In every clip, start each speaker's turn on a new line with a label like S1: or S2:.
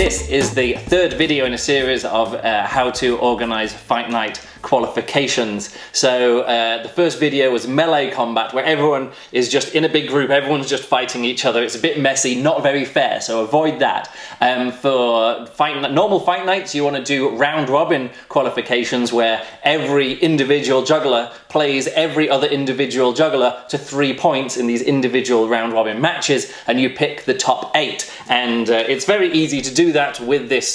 S1: This is the third video in a series of how to organize Fight Night qualifications. So the first video was melee combat, where everyone is just in a big group, everyone's just fighting each other. It's a bit messy, not very fair, so avoid that. For normal fight nights, you want to do round robin qualifications, where every individual juggler plays every other individual juggler to 3 points in these individual round robin matches, and you pick the top 8. And it's very easy to do that with this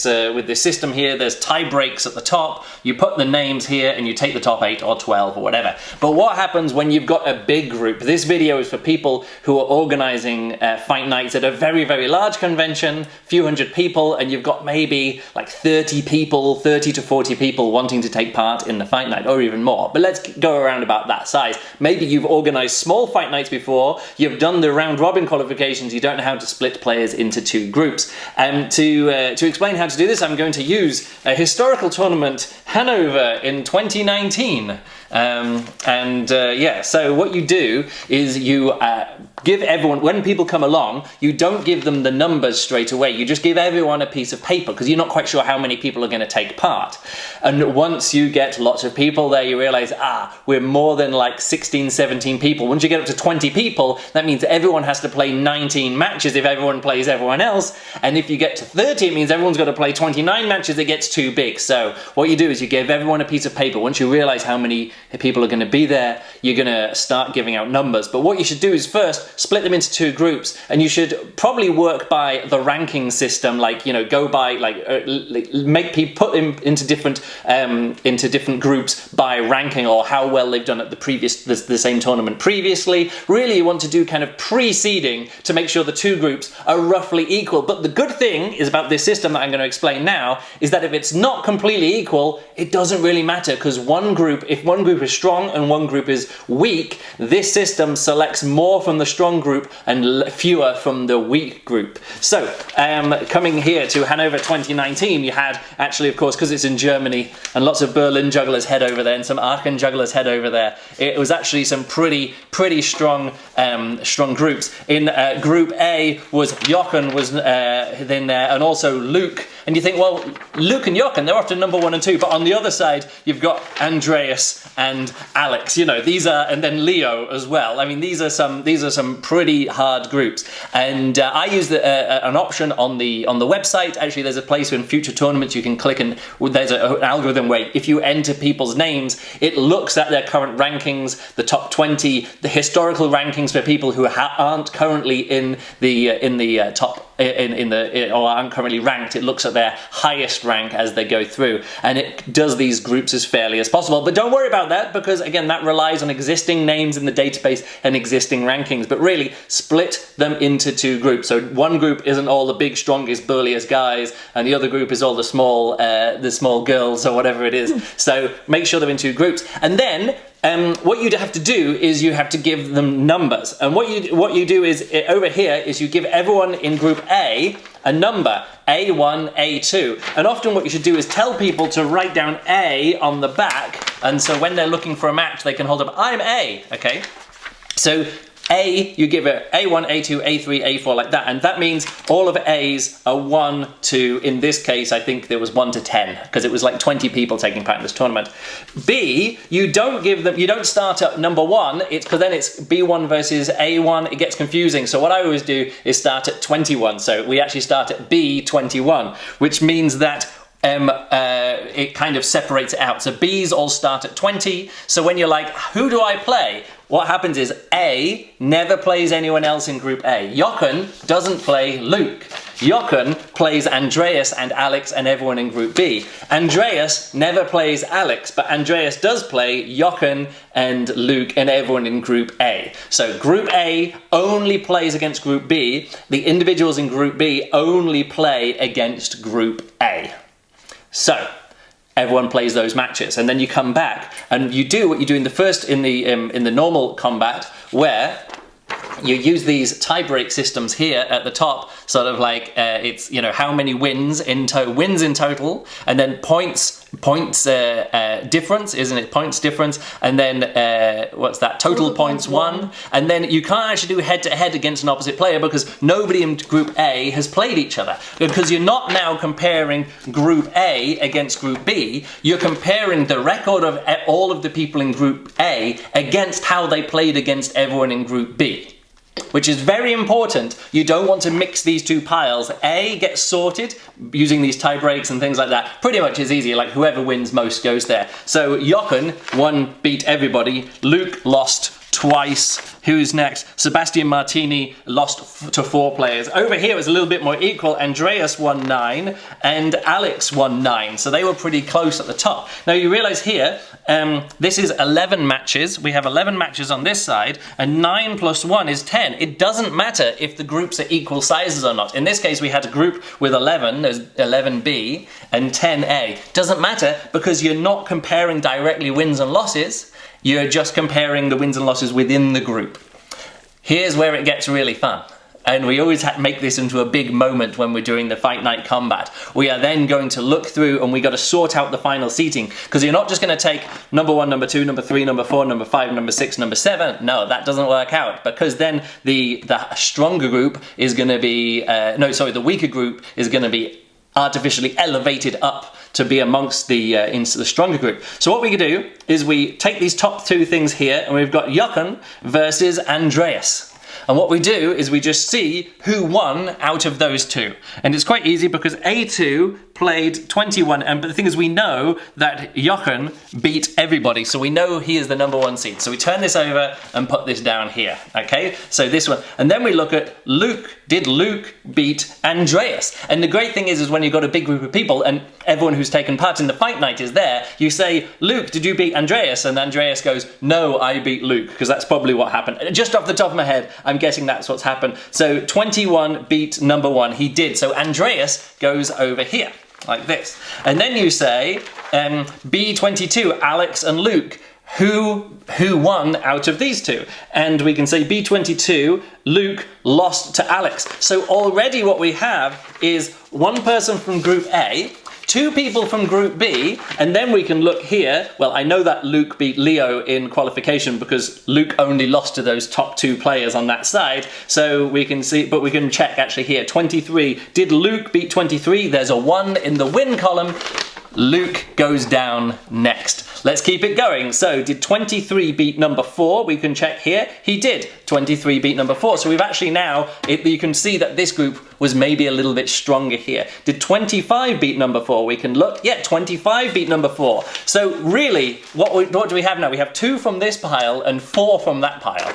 S1: system here. There's tie breaks at the top. You put the names here and you take the top 8 or 12 or whatever. But what happens when you've got a big group? This video is for people who are organizing fight nights at a very, very large convention, few hundred people, and you've got maybe like 30 to 40 people wanting to take part in the fight night, or even more. But let's go around about that size. Maybe you've organized small fight nights before, you've done the round robin qualifications, you don't know how to split players into 2 groups. To explain how to do this, I'm going to use a historical tournament, Hanover, in 2019. Yeah, so what you do is you give everyone, when people come along, you don't give them the numbers straight away. You just give everyone a piece of paper, because you're not quite sure how many people are going to take part. And once you get lots of people there, you realize, we're more than like 16, 17 people. Once you get up to 20 people, that means everyone has to play 19 matches if everyone plays everyone else. And if you get to 30, it means everyone's got to play 29 matches. It gets too big. So what you do is you give everyone a piece of paper. Once you realize how many people are going to be there, you're going to start giving out numbers. But what you should do is first split them into 2 groups, and you should probably work by the ranking system, like, you know, go by, make people, put them into different groups by ranking, or how well they've done at the same tournament previously. Really, you want to do kind of pre-seeding to make sure the 2 groups are roughly equal. But the good thing is about this system that I'm going to explain now is that if it's not completely equal, it doesn't really matter, because if one group is strong and one group is weak, this system selects more from the strong group and fewer from the weak group. So coming here to Hanover 2019, you had, actually, of course, because it's in Germany and lots of Berlin jugglers head over there and some Aachen jugglers head over there, it was actually some pretty strong groups. In Group A was Jochen was then there, and also Luke. And you think, well, Luke and Jochen, they're often number 1 and 2, but on the other side, you've got Andreas and Alex. You know, these are, and then Leo as well. I mean, these are some pretty hard groups. And I use an option on the website. Actually, there's a place in future tournaments you can click, and there's an algorithm where if you enter people's names, it looks at their current rankings, the top 20, the historical rankings for people who aren't currently in the top. Or aren't currently ranked. It looks at their highest rank as they go through, and it does these groups as fairly as possible. But don't worry about that, because again, that relies on existing names in the database and existing rankings. But really, split them into 2 groups. So one group isn't all the big, strongest, burliest guys, and the other group is all the small girls or whatever it is. So make sure they're in 2 groups, and then what you'd have to do is you have to give them numbers. And what you do is, over here, is you give everyone in Group A a number, A1, A2. And often what you should do is tell people to write down A on the back, and so when they're looking for a match, they can hold up, I'm A, okay? So A, you give it A1, A2, A3, A4, like that, and that means all of A's are 1 to, in this case, I think there was 1 to 10, because it was like 20 people taking part in this tournament. B, you don't start at number 1, it's because then it's B1 versus A1, it gets confusing. So what I always do is start at 21, so we actually start at B21, which means that it kind of separates it out. So B's all start at 20, so when you're like, who do I play? What happens is A never plays anyone else in Group A. Jochen doesn't play Luke. Jochen plays Andreas and Alex and everyone in Group B. Andreas never plays Alex, but Andreas does play Jochen and Luke and everyone in Group A. So Group A only plays against Group B. The individuals in Group B only play against Group A. So everyone plays those matches, and then you come back and you do what you do in the normal combat, where you use these tie-break systems here at the top, sort of like it's, you know, how many wins in total, and then points points difference, isn't it? Points difference, and then what's that? Total points 1. And then you can't actually do head-to-head against an opposite player because nobody in Group A has played each other. Because you're not now comparing Group A against Group B, you're comparing the record of all of the people in Group A against how they played against everyone in Group B. Which is very important. You don't want to mix these two piles. A gets sorted using these tie breaks and things like that. Pretty much is easy, like whoever wins most goes there. So Jochen beat everybody. Luke lost twice. Who's next? Sebastian Martini lost to 4 players. Over here it was a little bit more equal. Andreas won 9 and Alex won 9. So they were pretty close at the top. Now you realise here, this is 11 matches. We have 11 matches on this side and 9 plus 1 is 10. It doesn't matter if the groups are equal sizes or not. In this case we had a group with 11, there's 11B and 10A. Doesn't matter because you're not comparing directly wins and losses. You're just comparing the wins and losses within the group. Here's where it gets really fun. And we always make this into a big moment when we're doing the Fight Night combat. We are then going to look through and we got to sort out the final seating. Because you're not just going to take number 1, number 2, number 3, number 4, number 5, number 6, number 7. No, that doesn't work out. Because then the stronger group is going to be... the weaker group is going to be artificially elevated up to be amongst the stronger group. So what we can do is we take these top 2 things here and we've got Jochen versus Andreas. And what we do is we just see who won out of those 2. And it's quite easy because A2 played 21, but the thing is we know that Jochen beat everybody, so we know he is the number 1 seed. So we turn this over and put this down here, okay? So this one, and then we look at Luke. Did Luke beat Andreas? And the great thing is when you've got a big group of people and everyone who's taken part in the fight night is there, you say, Luke, did you beat Andreas? And Andreas goes, no, I beat Luke, because that's probably what happened. Just off the top of my head, I'm guessing that's what's happened. So 21 beat number 1, he did. So Andreas goes over here, like this. And then you say, B22, Alex and Luke, who won out of these 2? And we can say B22, Luke lost to Alex. So already what we have is 1 person from Group A, 2 people from Group B, and then we can look here. Well, I know that Luke beat Leo in qualification because Luke only lost to those top 2 players on that side. So we can see, but we can check actually here. 23, did Luke beat 23? There's a 1 in the win column. Luke goes down next. Let's keep it going. So did 23 beat number 4? We can check here. He did. 23 beat number 4. So we've actually now, you can see that this group was maybe a little bit stronger here. Did 25 beat number 4? We can look. Yeah, 25 beat number 4. So really, what do we have now? We have 2 from this pile and 4 from that pile.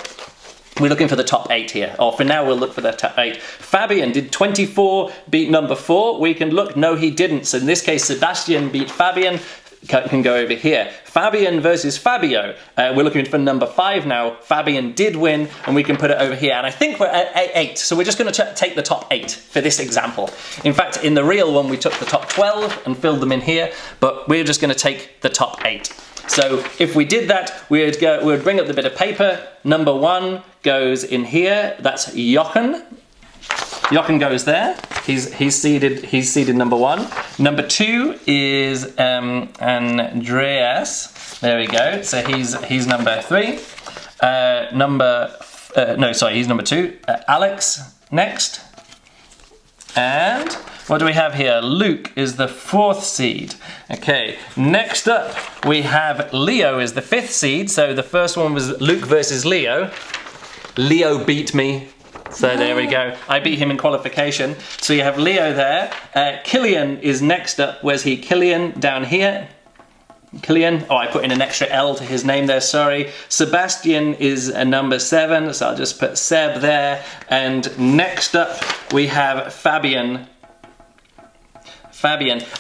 S1: We're looking for the top 8 here, or for now we'll look for the top 8. Fabian, did 24 beat number 4? We can look, no he didn't. So in this case, Sebastian beat Fabian, can go over here. Fabian versus Fabio. We're looking for number 5 now. Fabian did win, and we can put it over here. And I think we're at 8, so we're just going to take the top 8 for this example. In fact, in the real one, we took the top 12 and filled them in here, but we're just going to take the top 8. So if we did that, we would bring up the bit of paper. Number 1 goes in here. That's Jochen. Jochen goes there. He's seeded number 1. Number 2 is Andreas. There we go. So he's number 3. He's number 2. Alex next. And what do we have here? Luke is the 4th seed. Okay, next up we have Leo is the 5th seed. So the first one was Luke versus Leo. Leo beat me. So there we go. I beat him in qualification. So you have Leo there. Killian is next up. Where's he? Killian down here. Killian. Oh, I put in an extra L to his name there, sorry. Sebastian is a number 7, so I'll just put Seb there. And next up we have Fabian.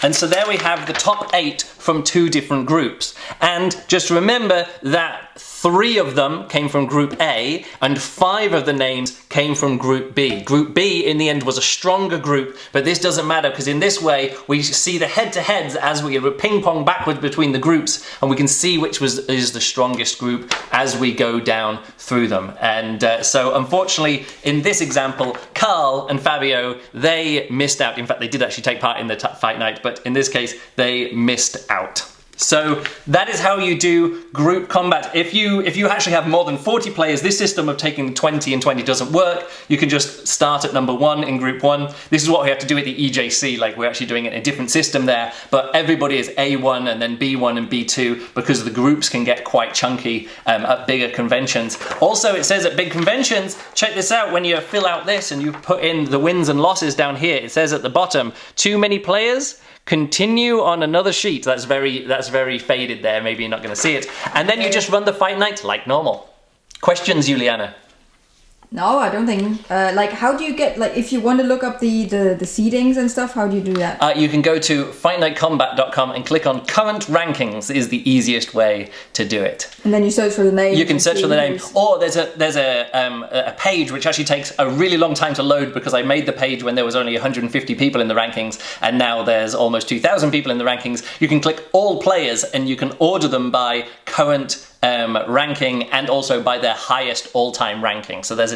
S1: And so there we have the top 8 from 2 different groups. And just remember that 3 of them came from Group A and 5 of the names came from Group B. Group B in the end was a stronger group, but this doesn't matter because in this way we see the head-to-heads as we ping pong backwards between the groups, and we can see which is the strongest group as we go down through them. And so unfortunately in this example, Carl and Fabio, they missed out. In fact, they did actually take part in the fight night, but in this case they missed out. out. So that is how you do group combat. If you actually have more than 40 players, this system of taking 20 and 20 doesn't work. You can just start at number 1 in group 1. This is what we have to do at the EJC, like we're actually doing it in a different system there, but everybody is A1 and then B1 and B2 because the groups can get quite chunky at bigger conventions. Also, it says at big conventions, check this out, when you fill out this and you put in the wins and losses down here, it says at the bottom, too many players, continue on another sheet. That's very faded there, maybe you're not going to see it. And then you just run the fight night like normal. Questions, Juliana?
S2: No, I don't think. Like, how do you get, like, if you want to look up the seedings and stuff, how do you do that?
S1: You can go to fightnightcombat.com and click on current rankings is the easiest way to do it.
S2: And then you search for the name.
S1: You can search for the name. Or there's a page which actually takes a really long time to load because I made the page when there was only 150 people in the rankings and now there's almost 2,000 people in the rankings. You can click all players and you can order them by current ranking and also by their highest all-time ranking. So there's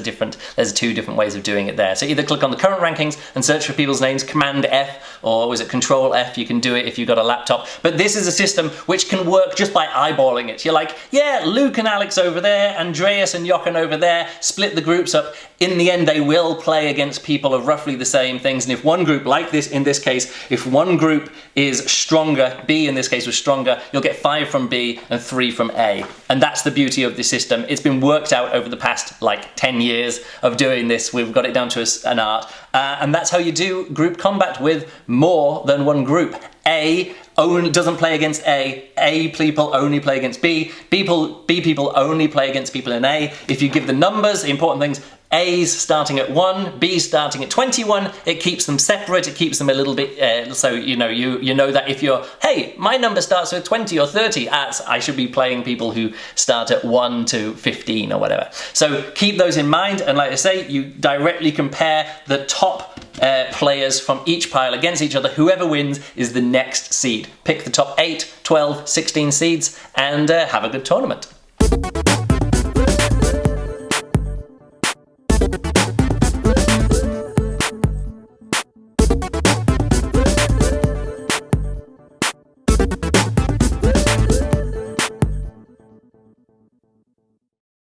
S1: two different ways of doing it there. So either click on the current rankings and search for people's names, Command F, or was it Control F? You can do it if you've got a laptop. But this is a system which can work just by eyeballing it. You're like, yeah, Luke and Alex over there, Andreas and Jochen over there, split the groups up. In the end, they will play against people of roughly the same things. And if one group, like this in this case, if one group is stronger, B in this case was stronger, you'll get 5 from B and 3 from A. And that's the beauty of the system. It's been worked out over the past like 10 years of doing this. We've got it down to an art. And that's how you do group combat with more than one group. A only doesn't play against A people only play against B people only play against people in A. If you give the numbers, the important things, A's starting at 1, B starting at 21, it keeps them separate, it keeps them a little bit, so you know that if you're, hey, my number starts at 20 or 30, I should be playing people who start at 1 to 15 or whatever. So keep those in mind, and like I say, you directly compare the top players from each pile against each other. Whoever wins is the next seed. Pick the top 8, 12, 16 seeds and have a good tournament.